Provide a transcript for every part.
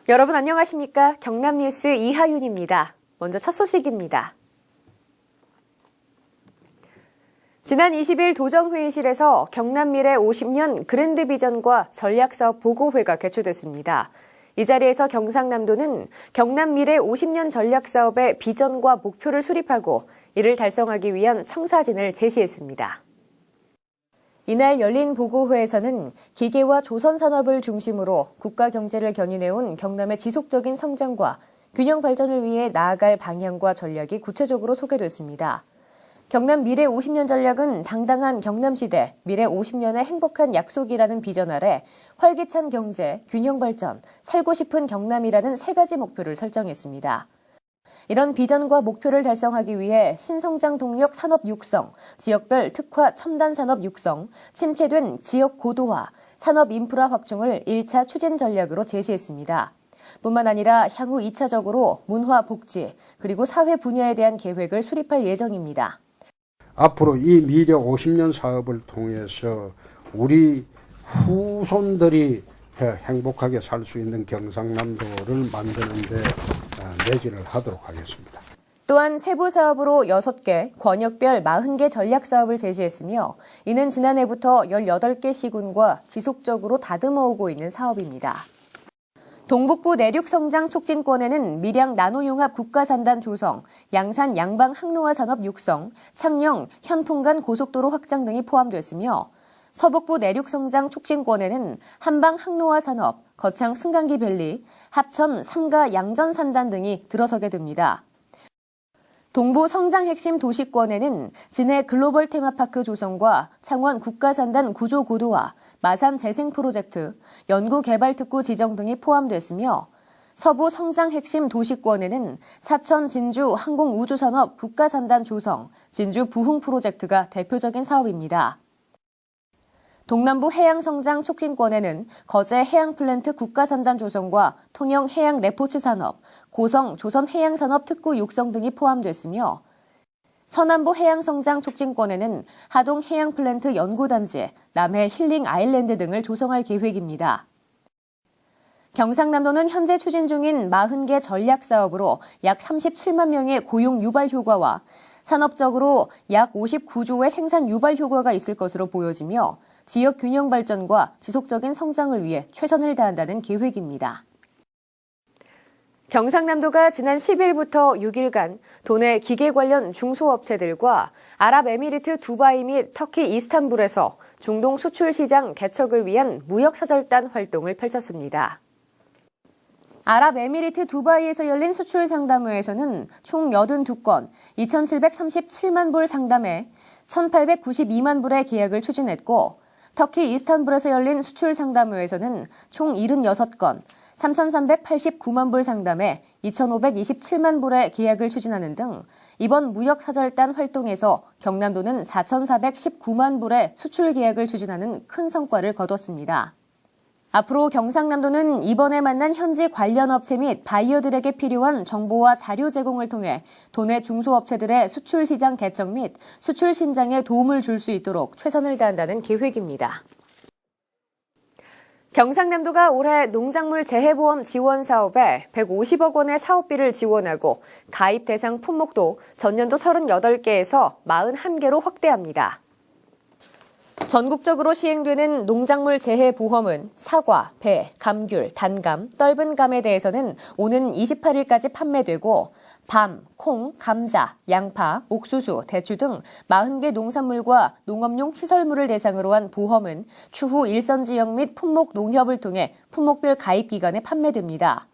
여러분 안녕하십니까? 경남뉴스 이하윤입니다. 먼저 첫 소식입니다. 지난 20일 도정회의실에서 경남미래 50년 그랜드 비전과 전략사업 보고회가 개최됐습니다. 이 자리에서 경상남도는 경남미래 50년 전략사업의 비전과 목표를 수립하고 이를 달성하기 위한 청사진을 제시했습니다. 이날 열린 보고회에서는 기계와 조선산업을 중심으로 국가 경제를 견인해온 경남의 지속적인 성장과 균형 발전을 위해 나아갈 방향과 전략이 구체적으로 소개됐습니다. 경남 미래 50년 전략은 당당한 경남시대 미래 50년의 행복한 약속이라는 비전 아래 활기찬 경제, 균형 발전, 살고 싶은 경남이라는 세 가지 목표를 설정했습니다. 이런 비전과 목표를 달성하기 위해 신성장 동력 산업 육성, 지역별 특화 첨단 산업 육성, 침체된 지역 고도화, 산업 인프라 확충을 1차 추진 전략으로 제시했습니다. 뿐만 아니라 향후 2차적으로 문화 복지, 그리고 사회 분야에 대한 계획을 수립할 예정입니다. 앞으로 이 미래 50년 사업을 통해서 우리 후손들이 행복하게 살 수 있는 경상남도를 만드는 데 내지를 하도록 하겠습니다. 또한 세부 사업으로 6개, 권역별 40개 전략 사업을 제시했으며 이는 지난해부터 18개 시군과 지속적으로 다듬어오고 있는 사업입니다. 동북부 내륙성장 촉진권에는 밀양 나노융합 국가산단 조성, 양산 양방 항로화 산업 육성, 창녕 현풍간 고속도로 확장 등이 포함됐으며 서북부 내륙성장 촉진권에는 한방 항로화 산업, 거창 승강기 밸리, 합천 삼가 양전산단 등이 들어서게 됩니다. 동부 성장 핵심 도시권에는 진해 글로벌 테마파크 조성과 창원 국가산단 구조 고도화, 마산 재생 프로젝트, 연구개발특구 지정 등이 포함됐으며 서부 성장 핵심 도시권에는 사천 진주 항공우주산업 국가산단 조성, 진주 부흥 프로젝트가 대표적인 사업입니다. 동남부 해양성장 촉진권에는 거제 해양플랜트 국가산단 조성과 통영 해양 레포츠 산업, 고성 조선해양산업 특구 육성 등이 포함됐으며 서남부 해양성장 촉진권에는 하동 해양플랜트 연구단지, 남해 힐링 아일랜드 등을 조성할 계획입니다. 경상남도는 현재 추진 중인 40개 전략사업으로 약 37만 명의 고용 유발 효과와 산업적으로 약 59조의 생산 유발 효과가 있을 것으로 보여지며 지역 균형 발전과 지속적인 성장을 위해 최선을 다한다는 계획입니다. 경상남도가 지난 10일부터 6일간 도내 기계 관련 중소업체들과 아랍에미리트 두바이 및 터키 이스탄불에서 중동 수출 시장 개척을 위한 무역사절단 활동을 펼쳤습니다. 아랍에미리트 두바이에서 열린 수출 상담회에서는 총 82건, 2,737만 불 상담에 1,892만 불의 계약을 추진했고 터키 이스탄불에서 열린 수출 상담회에서는 총 76건, 3,389만 불 상담에 2,527만 불의 계약을 추진하는 등 이번 무역사절단 활동에서 경남도는 4,419만 불의 수출 계약을 추진하는 큰 성과를 거뒀습니다. 앞으로 경상남도는 이번에 만난 현지 관련 업체 및 바이어들에게 필요한 정보와 자료 제공을 통해 도내 중소업체들의 수출 시장 개척 및 수출 신장에 도움을 줄 수 있도록 최선을 다한다는 계획입니다. 경상남도가 올해 농작물 재해보험 지원 사업에 150억 원의 사업비를 지원하고 가입 대상 품목도 전년도 38개에서 41개로 확대합니다. 전국적으로 시행되는 농작물 재해보험은 사과, 배, 감귤, 단감, 떫은 감에 대해서는 오는 28일까지 판매되고 밤, 콩, 감자, 양파, 옥수수, 대추 등 40개 농산물과 농업용 시설물을 대상으로 한 보험은 추후 일선지역 및 품목 농협을 통해 품목별 가입 기간에 판매됩니다.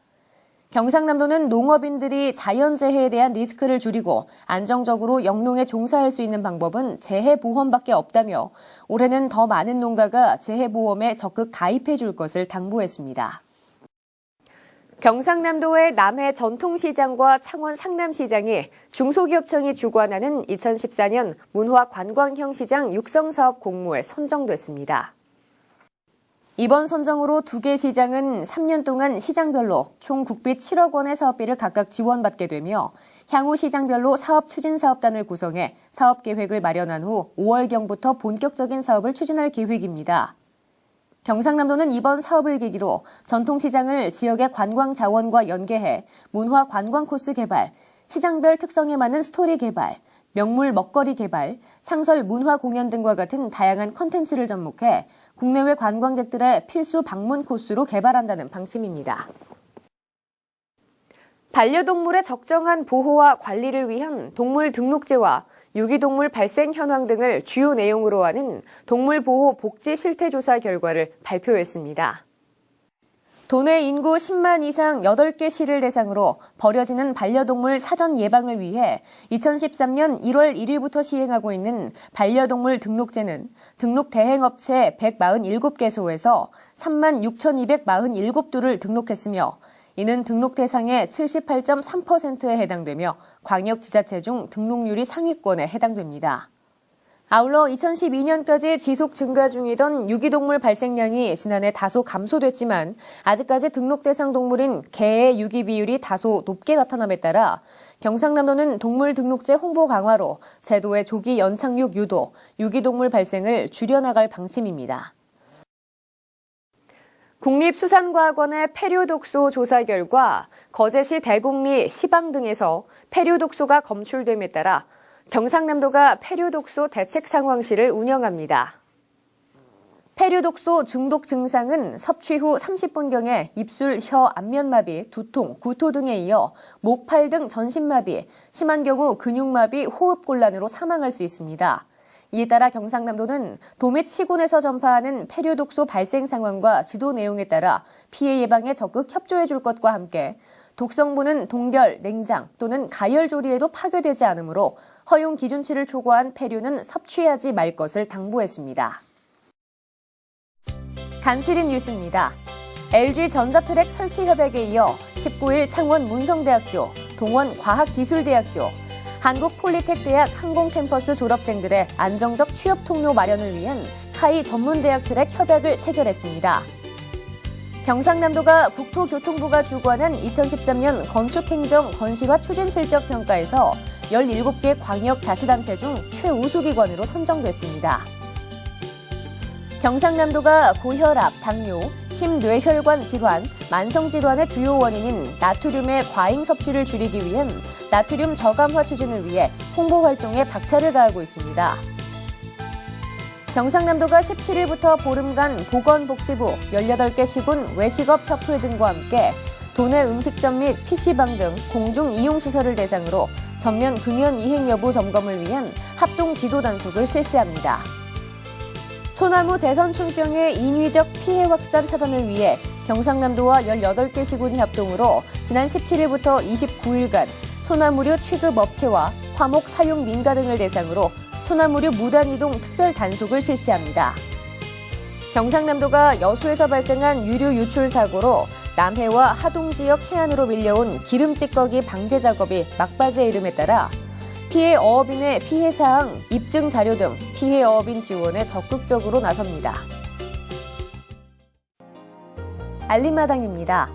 경상남도는 농업인들이 자연재해에 대한 리스크를 줄이고 안정적으로 영농에 종사할 수 있는 방법은 재해보험밖에 없다며 올해는 더 많은 농가가 재해보험에 적극 가입해 줄 것을 당부했습니다. 경상남도의 남해 전통시장과 창원 상남시장이 중소기업청이 주관하는 2014년 문화관광형 시장 육성사업 공모에 선정됐습니다. 이번 선정으로 2개 시장은 3년 동안 시장별로 총 국비 7억 원의 사업비를 각각 지원받게 되며 향후 시장별로 사업 추진 사업단을 구성해 사업 계획을 마련한 후 5월경부터 본격적인 사업을 추진할 계획입니다. 경상남도는 이번 사업을 계기로 전통시장을 지역의 관광 자원과 연계해 문화 관광 코스 개발, 시장별 특성에 맞는 스토리 개발, 명물 먹거리 개발, 상설 문화 공연 등과 같은 다양한 컨텐츠를 접목해 국내외 관광객들의 필수 방문 코스로 개발한다는 방침입니다. 반려동물의 적정한 보호와 관리를 위한 동물 등록제와 유기동물 발생 현황 등을 주요 내용으로 하는 동물보호 복지 실태조사 결과를 발표했습니다. 도내 인구 10만 이상 8개 시를 대상으로 버려지는 반려동물 사전 예방을 위해 2013년 1월 1일부터 시행하고 있는 반려동물 등록제는 등록 대행업체 147개소에서 36,247두를 등록했으며 이는 등록 대상의 78.3%에 해당되며 광역지자체 중 등록률이 상위권에 해당됩니다. 아울러 2012년까지 지속 증가 중이던 유기동물 발생량이 지난해 다소 감소됐지만 아직까지 등록 대상 동물인 개의 유기 비율이 다소 높게 나타남에 따라 경상남도는 동물 등록제 홍보 강화로 제도의 조기 연착륙 유도, 유기동물 발생을 줄여나갈 방침입니다. 국립수산과학원의 폐류독소 조사 결과 거제시 대곡리 시방 등에서 폐류독소가 검출됨에 따라 경상남도가 폐류독소 대책상황실을 운영합니다. 폐류독소 중독 증상은 섭취 후 30분경에 입술, 혀, 안면마비, 두통, 구토 등에 이어 목, 팔 등 전신마비, 심한 경우 근육마비, 호흡곤란으로 사망할 수 있습니다. 이에 따라 경상남도는 도 및 시군에서 전파하는 폐류독소 발생 상황과 지도 내용에 따라 피해 예방에 적극 협조해 줄 것과 함께 독성분은 동결, 냉장 또는 가열 조리에도 파괴되지 않으므로 허용 기준치를 초과한 폐류는 섭취하지 말 것을 당부했습니다. 간추린 뉴스입니다. LG 전자트랙 설치 협약에 이어 19일 창원 문성대학교, 동원 과학기술대학교, 한국폴리텍대학 항공캠퍼스 졸업생들의 안정적 취업 통로 마련을 위한 카이 전문대학 트랙 협약을 체결했습니다. 경상남도가 국토교통부가 주관한 2013년 건축행정 건실화 추진실적 평가에서 17개 광역자치단체 중 최우수기관으로 선정됐습니다. 경상남도가 고혈압, 당뇨, 심뇌혈관 질환, 만성질환의 주요 원인인 나트륨의 과잉 섭취를 줄이기 위한 나트륨 저감화 추진을 위해 홍보 활동에 박차를 가하고 있습니다. 경상남도가 17일부터 보름간 보건복지부 18개 시군 외식업협회 등과 함께 도내 음식점 및 PC방 등 공중이용시설을 대상으로 전면 금연 이행 여부 점검을 위한 합동 지도 단속을 실시합니다. 소나무 재선충병의 인위적 피해 확산 차단을 위해 경상남도와 18개 시군이 합동으로 지난 17일부터 29일간 소나무류 취급업체와 화목 사용 민가 등을 대상으로 소나무류 무단이동 특별 단속을 실시합니다. 경상남도가 여수에서 발생한 유류 유출 사고로 남해와 하동 지역 해안으로 밀려온 기름 찌꺼기 방제 작업이 막바지에 이름에 따라 피해 어업인의 피해 사항, 입증 자료 등 피해 어업인 지원에 적극적으로 나섭니다. 알림마당입니다.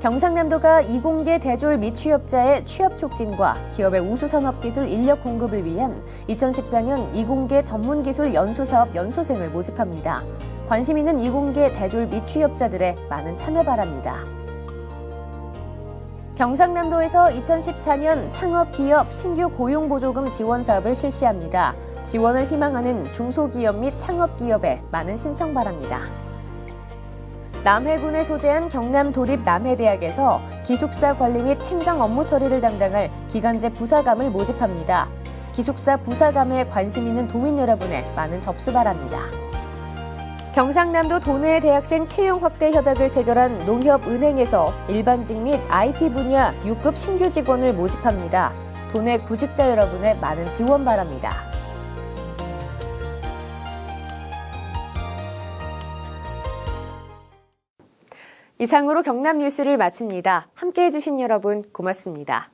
경상남도가 이공계 대졸 미취업자의 취업 촉진과 기업의 우수산업기술 인력 공급을 위한 2014년 이공계 전문기술 연수사업 연수생을 모집합니다. 관심 있는 이공계 대졸 미취업자들의 많은 참여 바랍니다. 경상남도에서 2014년 창업기업 신규 고용보조금 지원 사업을 실시합니다. 지원을 희망하는 중소기업 및 창업기업에 많은 신청 바랍니다. 남해군에 소재한 경남도립 남해대학에서 기숙사 관리 및 행정 업무 처리를 담당할 기간제 부사감을 모집합니다. 기숙사 부사감에 관심 있는 도민 여러분의 많은 접수 바랍니다. 경상남도 도내 대학생 채용 확대 협약을 체결한 농협은행에서 일반직 및 IT 분야 6급 신규 직원을 모집합니다. 도내 구직자 여러분의 많은 지원 바랍니다. 이상으로 경남 뉴스를 마칩니다. 함께해 주신 여러분 고맙습니다.